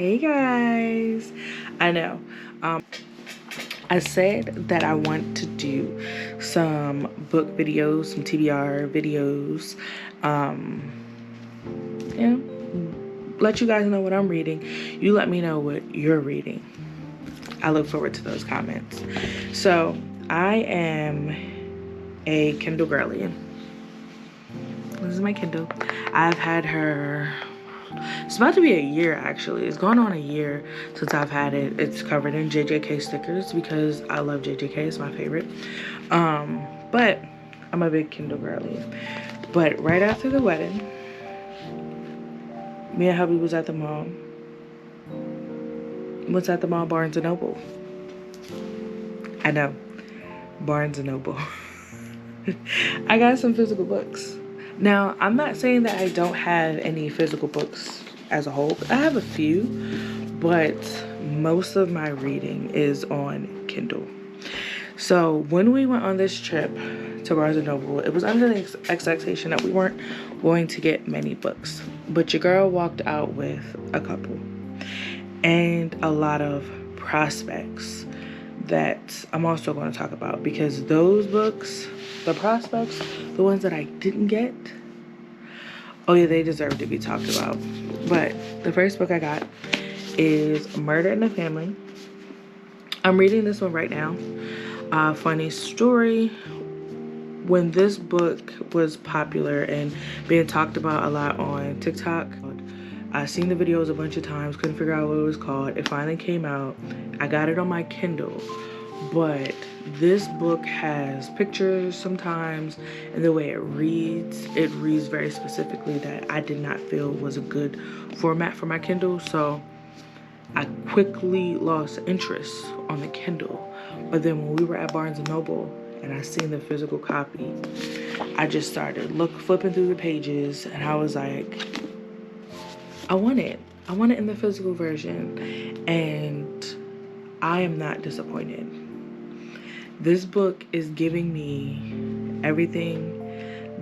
Hey guys, I know I said that I want to do some book videos, some TBR videos, yeah, let you guys know what I'm reading. You let me know what you're reading. I look forward to those comments. So I am a Kindle girly. This is my Kindle. I've had her, it's about to be a year actually. It's going on a year since I've had it. It's covered in JJK stickers because I love JJK, it's my favorite. But I'm a big Kindle girly. But right after the wedding, me and hubby was at the mall. What's at the mall? Barnes and Noble. I know, Barnes and Noble. I got some physical books. Now, I'm not saying that I don't have any physical books as a whole. I have a few, but most of my reading is on Kindle. So when we went on this trip to Barnes & Noble, it was under the expectation that we weren't going to get many books. But your girl walked out with a couple and a lot of prospects that I'm also going to talk about, because those books, the prospects, the ones that I didn't get, oh yeah, they deserve to be talked about. But the first book I got is Murder in the Family. I'm reading this one right now. Funny story, when this book was popular and being talked about a lot on TikTok, I've seen the videos a bunch of times, couldn't figure out what it was called. It finally came out. I got it on my Kindle, but this book has pictures sometimes, and the way it reads very specifically that I did not feel was a good format for my Kindle. So I quickly lost interest on the Kindle. But then when we were at Barnes & Noble and I seen the physical copy, I just started flipping through the pages, and I was like, I want it in the physical version, and I am not disappointed. This book is giving me everything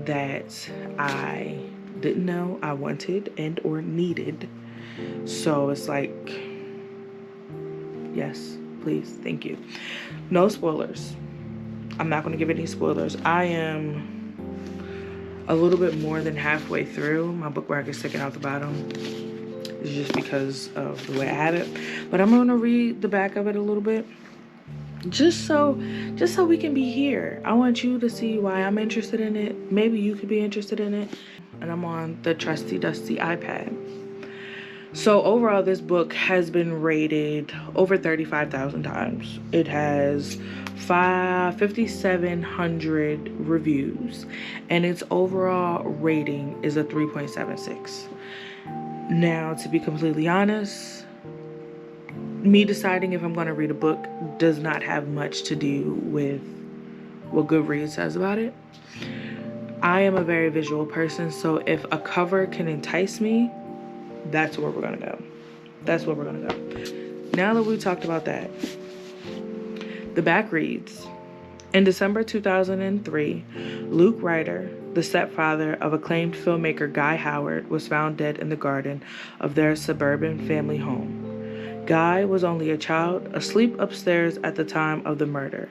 that I didn't know I wanted and or needed. So it's like, yes, please, thank you. No spoilers. I'm not going to give any spoilers. I am a little bit more than halfway through. My bookmark is sticking out the bottom. It's just because of the way I have it. But I'm going to read the back of it a little bit. Just so we can be here. I want you to see why I'm interested in it. Maybe you could be interested in it. And I'm on the trusty dusty iPad. So overall, this book has been rated over 35,000 times. It has 5,700 reviews, and its overall rating is a 3.76. Now, to be completely honest, me deciding if I'm going to read a book does not have much to do with what Goodreads says about it. I am a very visual person, so if a cover can entice me, that's where we're gonna go. That's where we're gonna go. Now that we talked about that, the back reads, in December 2003, Luke Ryder, the stepfather of acclaimed filmmaker Guy Howard, was found dead in the garden of their suburban family home. Guy was only a child, asleep upstairs at the time of the murder.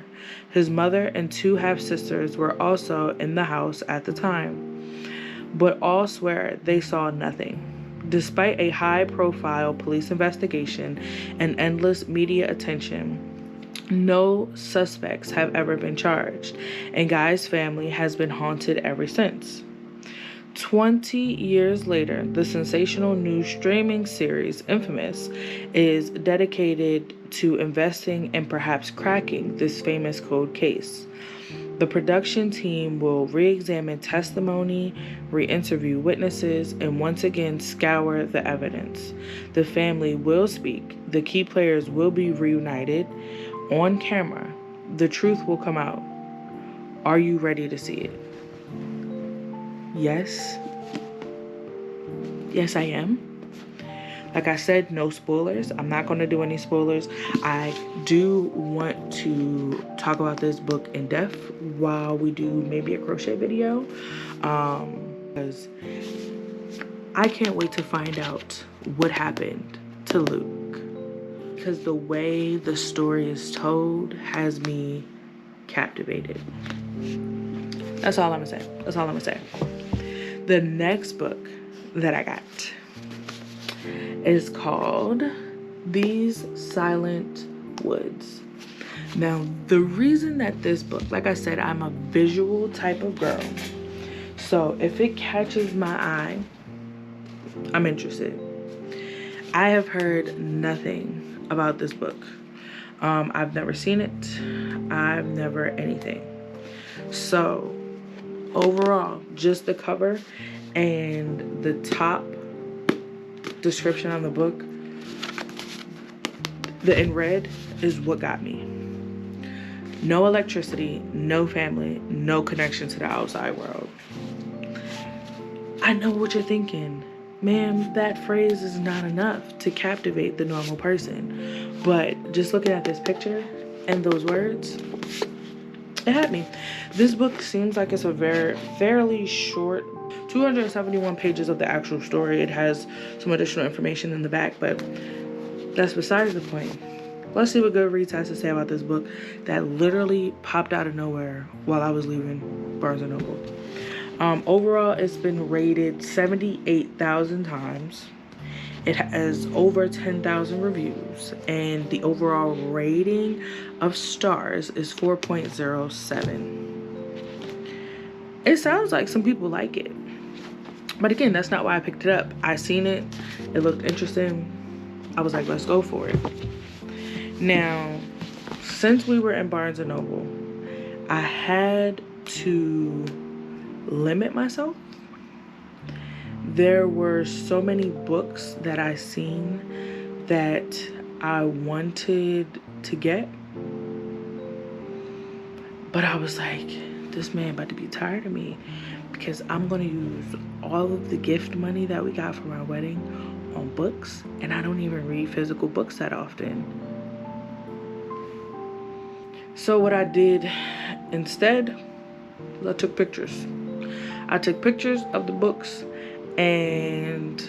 His mother and two half-sisters were also in the house at the time, but all swear they saw nothing. Despite a high-profile police investigation and endless media attention, no suspects have ever been charged, and Guy's family has been haunted ever since. 20 years later, the sensational new streaming series Infamous is dedicated to investing and perhaps cracking this famous cold case. The production team will re-examine testimony, re-interview witnesses, and once again scour the evidence. The family will speak. The key players will be reunited on camera. The truth will come out. Are you ready to see it? Yes. Yes, I am. Like I said, no spoilers. I'm not going to do any spoilers. I do want to talk about this book in depth while we do maybe a crochet video. Because I can't wait to find out what happened to Luke, because the way the story is told has me captivated. That's all I'm gonna say. The next book that I got is called These Silent Woods. Now, the reason that this book, like I said, I'm a visual type of girl. So if it catches my eye, I'm interested. I have heard nothing about this book. I've never seen it. I've never anything. So overall, just the cover and the top description on the book, the in red, is what got me. No electricity, no family, no connection to the outside world. I know what you're thinking. Ma'am, that phrase is not enough to captivate the normal person. But just looking at this picture and those words, it had me. This book seems like it's a fairly short, 271 pages of the actual story. It has some additional information in the back, but that's besides the point. Let's see what Goodreads has to say about this book that literally popped out of nowhere while I was leaving Barnes & Noble. Overall, it's been rated 78,000 times. It has over 10,000 reviews, and the overall rating of stars is 4.07. It sounds like some people like it. But again, that's not why I picked it up. I seen it. It looked interesting. I was like, let's go for it. Now, since we were in Barnes & Noble, I had to limit myself. There were so many books that I seen that I wanted to get, but I was like, this man about to be tired of me, because I'm gonna use all of the gift money that we got from our wedding on books, and I don't even read physical books that often. So what I did instead was I took pictures. I took pictures of the books and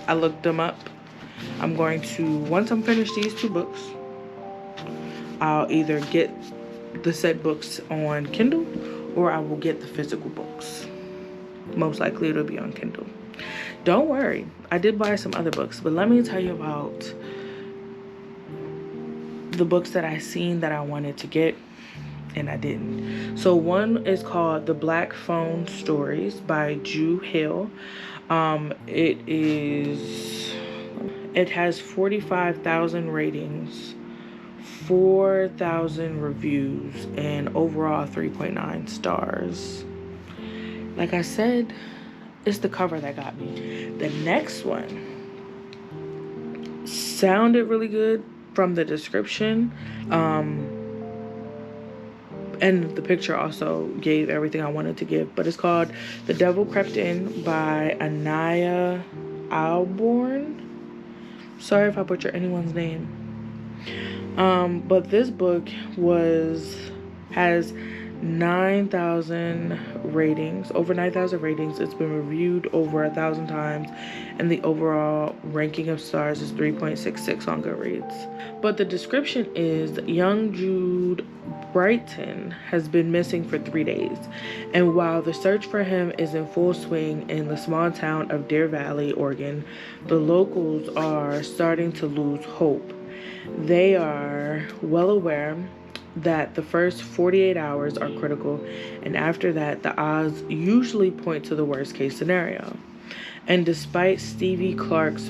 I looked them up. I'm going to, once I'm finished these two books, I'll either get the said books on Kindle or I will get the physical books. Most likely it'll be on Kindle. Don't worry, I did buy some other books, but let me tell you about the books that I seen that I wanted to get and I didn't. So one is called The Black Phone Stories by Ju Hill. It has 45,000 ratings, 4,000 reviews, and overall 3.9 stars. Like I said, it's the cover that got me. The next one sounded really good from the description, and the picture also gave everything I wanted to give, but it's called The Devil Crept In by Ania Ahlborn. Sorry if I butcher anyone's name. But this book has 9,000 ratings, over 9,000 ratings. It's been reviewed over 1,000 times, and the overall ranking of stars is 3.66 on Goodreads. But the description is, young Jude Brighton has been missing for 3 days, and while the search for him is in full swing in the small town of Deer Valley, Oregon, the locals are starting to lose hope. They are well aware that the first 48 hours are critical, and after that, the odds usually point to the worst case scenario. And despite Stevie Clark's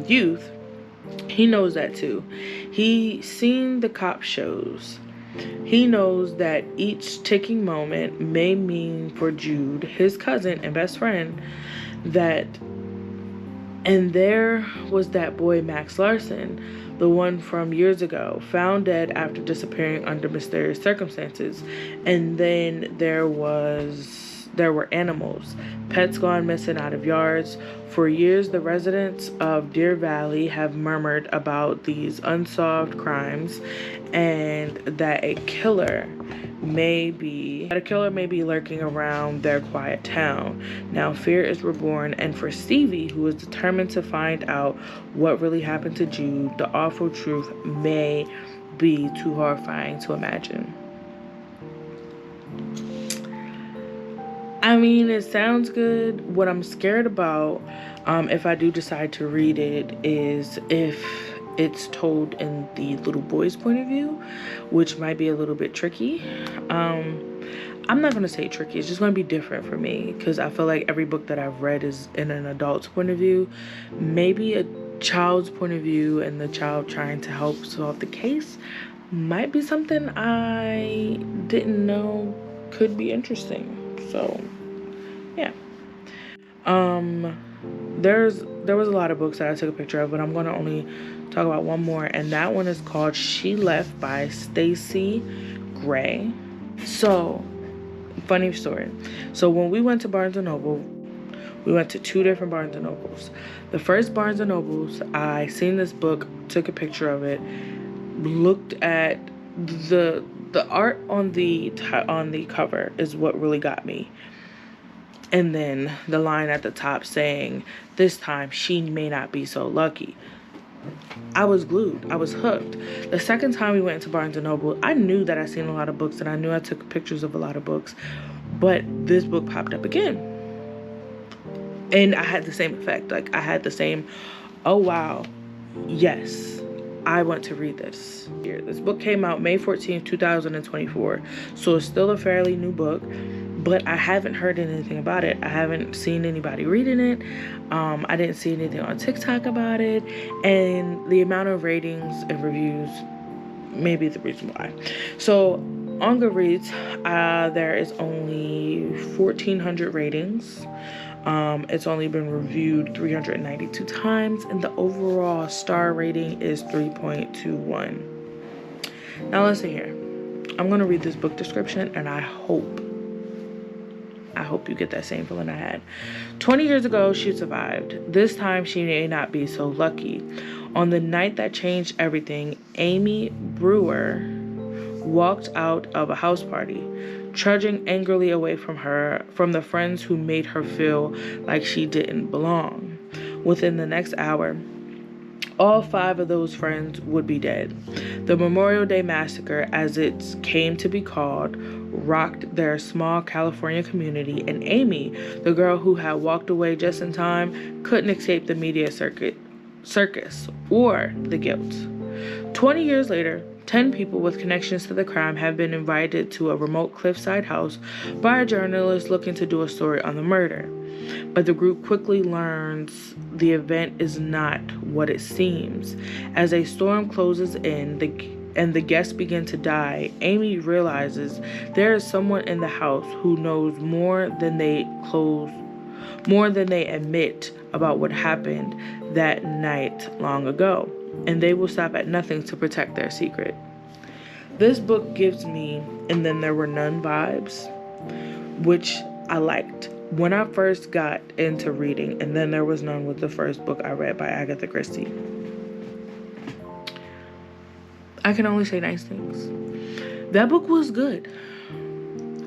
youth, he knows that too. He's seen the cop shows. He knows that each ticking moment may mean for Jude, his cousin and best friend, and there was that boy Max Larson, the one from years ago, found dead after disappearing under mysterious circumstances. And then there was there were animals, pets gone missing out of yards. For years, the residents of Deer Valley have murmured about these unsolved crimes and that a killer may be lurking around their quiet town. Now fear is reborn, and for Stevie, who is determined to find out what really happened to Jude, the awful truth may be too horrifying to imagine. I mean, it sounds good. What I'm scared about, if I do decide to read it, is if it's told in the little boy's point of view, which might be a little bit tricky. I'm not going to say tricky. It's just going to be different for me, because I feel like every book that I've read is in an adult's point of view. Maybe a child's point of view and the child trying to help solve the case might be something I didn't know could be interesting. So yeah. There was a lot of books that I took a picture of, but I'm going to only talk about one more, and that one is called She Left by Stacie Gray. So, funny story. So when we went to Barnes & Noble, we went to 2 different Barnes & Nobles. The first Barnes & Nobles, I seen this book, took a picture of it, looked at the art on the cover is what really got me. And then the line at the top saying, "This time she may not be so lucky." I was glued. I was hooked. The second time we went to Barnes & Noble, I knew that I seen a lot of books and I knew I took pictures of a lot of books, but this book popped up again. And I had the same effect. Like, I had the same, oh wow, yes, I want to read this. This book came out May 14th, 2024. So it's still a fairly new book, but I haven't heard anything about it. I haven't seen anybody reading it. I didn't see anything on TikTok about it. And the amount of ratings and reviews may be the reason why. So on Goodreads, there is only 1,400 ratings. It's only been reviewed 392 times, and the overall star rating is 3.21. Now listen here. I'm going to read this book description, and I hope you get that same feeling I had. 20 years ago, she survived. This time, she may not be so lucky. On the night that changed everything, Amy Brewer walked out of a house party, trudging angrily away from the friends who made her feel like she didn't belong. Within the next hour, all 5 of those friends would be dead. The Memorial Day Massacre, as it came to be called, rocked their small California community, and Amy, the girl who had walked away just in time, couldn't escape the media circus or the guilt. 20 years later, 10 people with connections to the crime have been invited to a remote cliffside house by a journalist looking to do a story on the murder. But the group quickly learns the event is not what it seems. As a storm closes in and the guests begin to die, Amy realizes there is someone in the house who knows more than they admit about what happened that night long ago, and they will stop at nothing to protect their secret. This book gives me And Then There Were None vibes, which I liked. When I first got into reading, And Then There Was None was the first book I read by Agatha Christie. I can only say nice things. That book was good.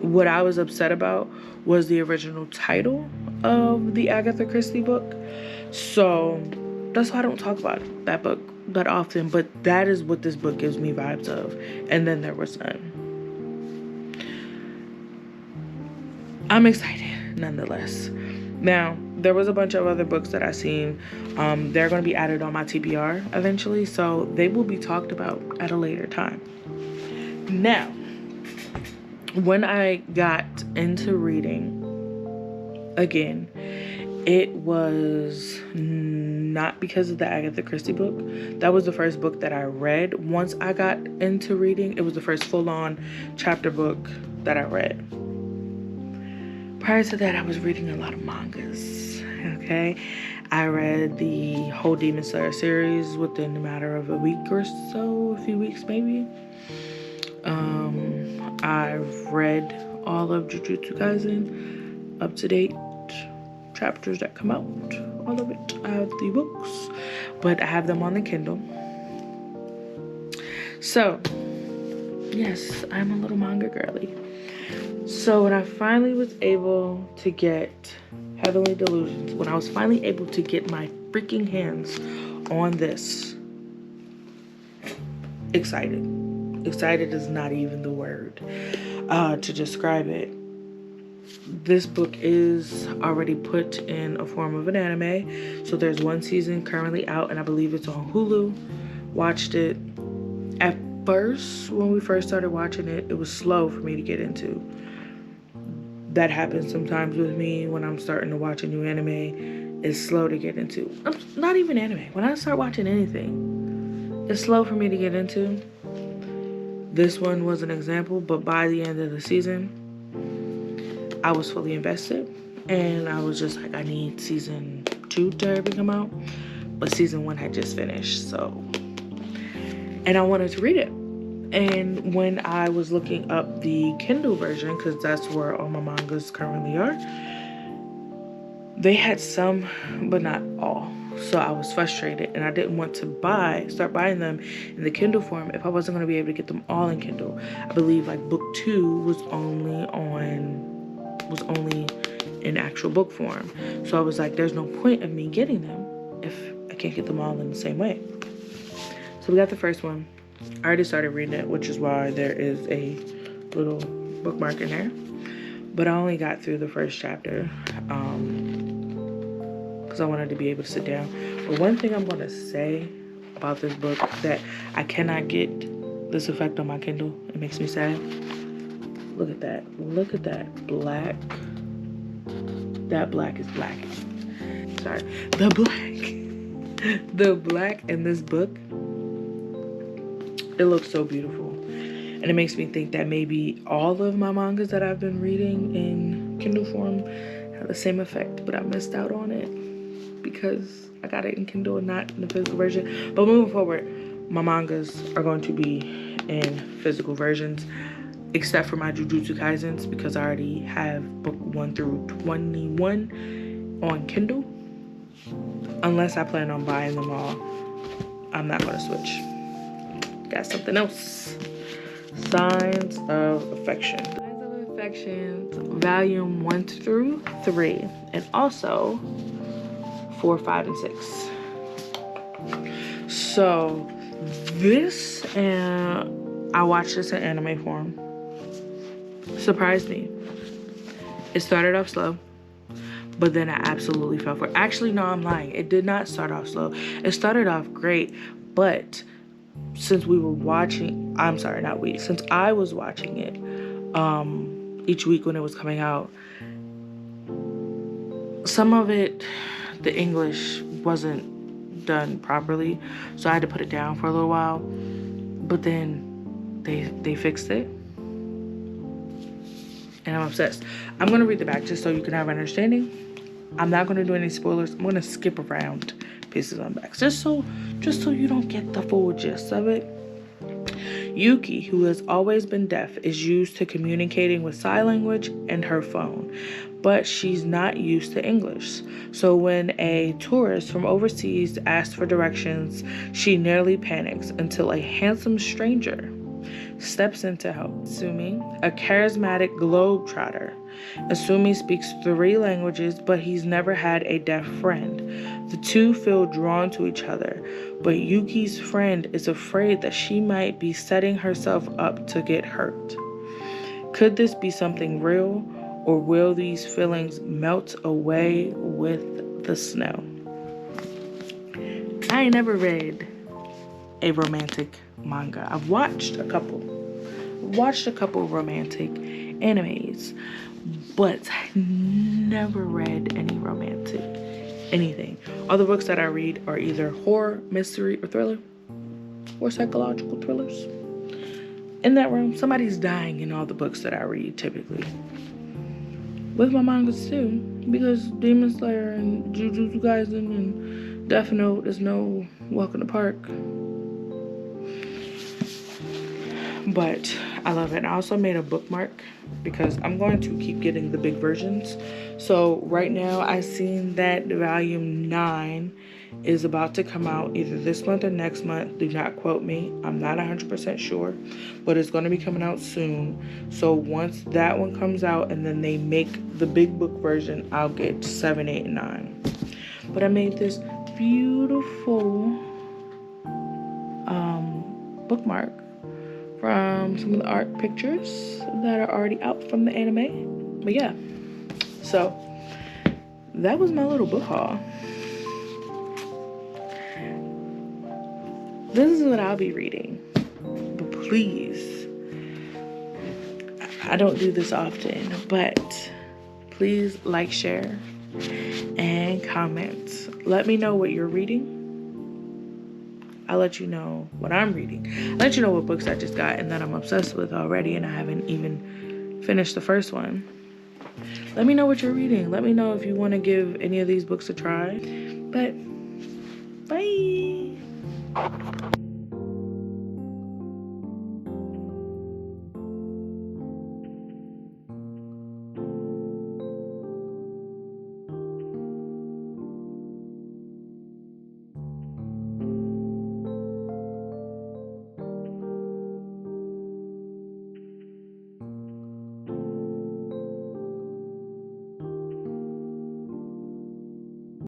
What I was upset about was the original title of the Agatha Christie book. So that's why I don't talk about that book that often, but that is what this book gives me vibes of. And Then There Was None. I'm excited nonetheless. Now, there was a bunch of other books that I've seen. They're going to be added on my TBR eventually, so they will be talked about at a later time. Now, when I got into reading again, it was not because of the Agatha Christie book. That was the first book that I read once I got into reading. It was the first full-on chapter book that I read. Prior to that, I was reading a lot of mangas, okay? I read the whole Demon Slayer series within a matter of a week or so, a few weeks maybe. I've read all of Jujutsu Kaisen. up-to-date chapters that come out. All of it. I have the books, but I have them on the Kindle. So, yes, I'm a little manga girly. So when I finally was able to get Heavenly Delusions, when I was finally able to get my freaking hands on this, excited. Excited is not even the word to describe it. This book is already put in a form of an anime. So there's one season currently out, and I believe it's on Hulu. Watched it. At first, when we first started watching it, it was slow for me to get into. That happens sometimes with me when I'm starting to watch a new anime. It's slow to get into. Not even anime. When I start watching anything, it's slow for me to get into. This one was an example, but by the end of the season, I was fully invested. And I was just like, I need season 2 to hurry come out. But season 1 had just finished, so. And I wanted to read it. And when I was looking up the Kindle version, because that's where all my mangas currently are, they had some, but not all. So I was frustrated, and I didn't want to start buying them in the Kindle form if I wasn't going to be able to get them all in Kindle. I believe like book 2 was only in actual book form. So I was like, there's no point of me getting them if I can't get them all in the same way. So we got the first one. I already started reading it, which is why there is a little bookmark in there. But I only got through the first chapter because I wanted to be able to sit down. But one thing I'm going to say about this book that I cannot get this effect on my Kindle. It makes me sad. Look at that. Look at that black. That black is black. Sorry. The black in this book. It looks so beautiful. And it makes me think that maybe all of my mangas that I've been reading in Kindle form have the same effect, but I missed out on it because I got it in Kindle and not in the physical version. But moving forward, my mangas are going to be in physical versions, except for my Jujutsu Kaisens, because I already have book 1 through 21 on Kindle. Unless I plan on buying them all, I'm not going to switch. Got something else. Signs of Affection. Signs of Affection, volume 1 through 3, and also 4, 5, and 6. So this, I watched this in anime form. Surprised me. It started off slow, but then I absolutely fell for it. Actually, no, I'm lying. It did not start off slow. It started off great, but since we were watching, since I was watching it each week when it was coming out, some of it, the English wasn't done properly, so I had to put it down for a little while, but then they fixed it, and I'm obsessed. I'm gonna read the back just so you can have an understanding. I'm not gonna do any spoilers. I'm gonna skip around pieces on backs just so you don't get the full gist of it. Yuki, who has always been deaf, is used to communicating with sign language and her phone, but she's not used to English. So when a tourist from overseas asks for directions, she nearly panics until a handsome stranger steps in to help. Asumi, a charismatic globetrotter. Asumi speaks 3 languages, but he's never had a deaf friend. The two feel drawn to each other, but Yuki's friend is afraid that she might be setting herself up to get hurt. Could this be something real, or will these feelings melt away with the snow? I ain't never read a romantic manga. I've watched a couple romantic animes, but never read any romantic anything. All the books that I read are either horror, mystery, or thriller, or psychological thrillers. In that realm, somebody's dying in all the books that I read typically. With my mangas too, because Demon Slayer and Jujutsu Kaisen and Death Note is no walk in the park. But I love it. And I also made a bookmark because I'm going to keep getting the big versions. So right now I seen that volume 9 is about to come out either this month or next month. Do not quote me. I'm not 100% sure, but it's going to be coming out soon. So once that one comes out and then they make the big book version, I'll get 7, 8, and 9. But I made this beautiful bookmark from some of the art pictures that are already out from the anime. But yeah, so that was my little book haul. This is what I'll be reading. But please, I don't do this often, but please like, share, and comment. Let me know what you're reading. I'll let you know what I'm reading. I'll let you know what books I just got and that I'm obsessed with already, and I haven't even finished the first one. Let me know what you're reading. Let me know if you want to give any of these books a try. But bye.